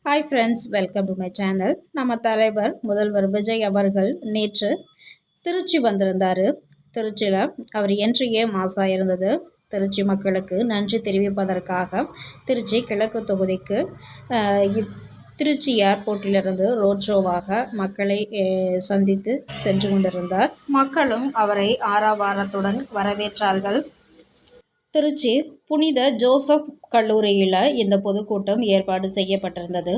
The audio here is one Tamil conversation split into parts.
Hi friends, welcome to my channel. நம்ம தலைவர் முதல்வர் விஜய் அவர்கள் நேற்று திருச்சி வந்திருந்தார். திருச்சியில் அவர் என்ட்ரியே மாசாக இருந்தது. திருச்சி மக்களுக்கு நன்றி தெரிவிப்பதற்காக திருச்சி கிழக்கு தொகுதிக்கு திருச்சி ஏர்போர்ட்டிலிருந்து ரோட் ஷோவாக மக்களை சந்தித்து சென்று கொண்டிருந்தார். மக்களும் அவரை ஆரவாரத்துடன் வரவேற்றார்கள். திருச்சி புனித ஜோசப் கல்லூரியில் இந்த பொதுக்கூட்டம் ஏற்பாடு செய்யப்பட்டிருந்தது.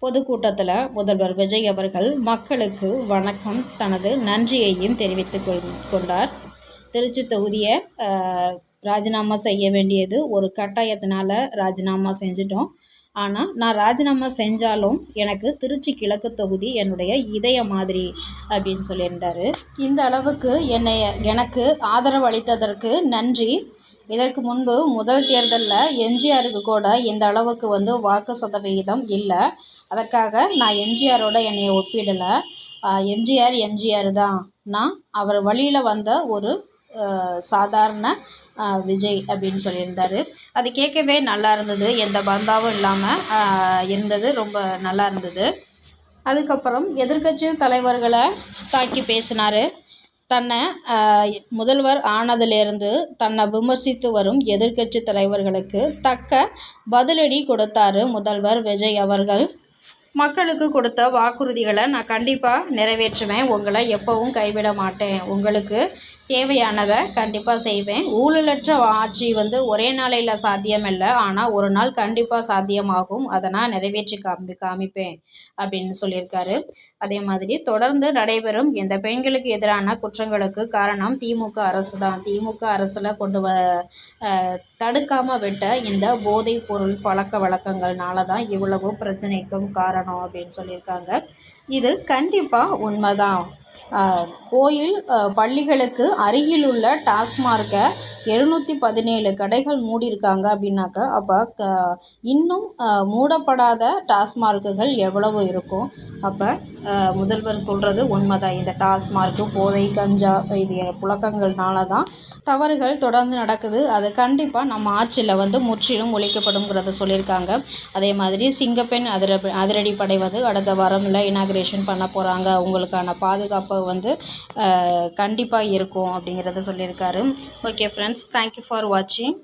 பொதுக்கூட்டத்தில் முதல்வர் விஜய் அவர்கள் மக்களுக்கு வணக்கம், தனது நன்றியையும் தெரிவித்து கொண்டார். திருச்சி தொகுதியை ராஜினாமா செய்ய வேண்டியது ஒரு கட்டாயத்தினால ராஜினாமா செஞ்சிட்டோம். ஆனால் நான் ராஜினாமா செஞ்சாலும் எனக்கு திருச்சி கிழக்கு தொகுதி என்னுடைய இதய மாதிரி அப்படின்னு சொல்லியிருந்தார். இந்த அளவுக்கு எனக்கு ஆதரவு அளித்ததற்கு நன்றி. இதற்கு முன்பு முதல் தேர்தலில் எம்ஜிஆருக்கு கூட இந்த அளவுக்கு வாக்கு சதவிகிதம் இல்லை. அதற்காக நான் எம்ஜிஆரோட என்னை ஒப்பிடலை. எம்ஜிஆர் தான். நான் அவர் வழியில் வந்த ஒரு சாதாரண விஜய் அப்படின்னு சொல்லியிருந்தார். அது கேட்கவே நல்லா இருந்தது. எந்த பந்தாவும் இல்லாமல் இருந்தது. ரொம்ப நல்லா இருந்தது. அதுக்கப்புறம் எதிர்க்கட்சி தலைவர்களை தாக்கி பேசினார். தன்னை முதல்வர் ஆனதிலிருந்து தன்னை விமர்சித்து வரும் எதிர்க்கட்சி தலைவர்களுக்கு தக்க பதிலடி கொடுத்தார் முதல்வர் விஜய் அவர்கள். மக்களுக்கு கொடுத்த வாக்குறுதிகளை நான் கண்டிப்பாக நிறைவேற்றுவேன். உங்களை எப்போவும் கைவிட மாட்டேன். உங்களுக்கு தேவையானதை கண்டிப்பாக செய்வேன். ஊழலற்ற ஆட்சி ஒரே நாளையில் சாத்தியமில்லை. ஆனால் ஒரு நாள் கண்டிப்பாக சாத்தியமாகும். அதை நான் நிறைவேற்றி காமிப்பேன் அப்படின்னு சொல்லியிருக்காரு. அதே மாதிரி தொடர்ந்து நடைபெறும் இந்த பெண்களுக்கு எதிரான குற்றங்களுக்கு காரணம் திமுக அரசு தான். திமுக அரசில் தடுக்காமல் விட்ட இந்த போதைப் பொருள் பழக்க வழக்கங்கள்னால தான் இவ்வளவு பிரச்சனைக்கும் காரணம் அப்படின்னு சொல்லியிருக்காங்க. இது கண்டிப்பாக உண்மைதான். கோயில் பள்ளிகளுக்கு அருகில் உள்ள டாஸ்மார்க்கை 717 கடைகள் மூடியிருக்காங்க அப்படின்னாக்கா, அப்போ இன்னும் மூடப்படாத டாஸ்மார்க்குகள் எவ்வளவு இருக்கும்? அப்போ முதல்வர் சொல்கிறது உண்மைதான். இந்த டாஸ்மார்க்கு, போதை, கஞ்சா இது புழக்கங்கள்னால தான் தவறுகள் தொடர்ந்து நடக்குது. அது கண்டிப்பாக நம்ம ஆட்சியில் முற்றிலும் ஒழிக்கப்படுங்கிறத சொல்லியிருக்காங்க. அதே மாதிரி சிங்கப்பெண் அதிரடிப்படை அடுத்த வாரமில் இனாக்ரேஷன் பண்ண போகிறாங்க. உங்களுக்கான பாதுகாப்பு கண்டிப்பாக இருக்கும் அப்படிங்கிறத சொல்லியிருக்காரு. ஓகே ஃப்ரெண்ட்ஸ், தேங்க்யூ ஃபார் வாட்சிங்.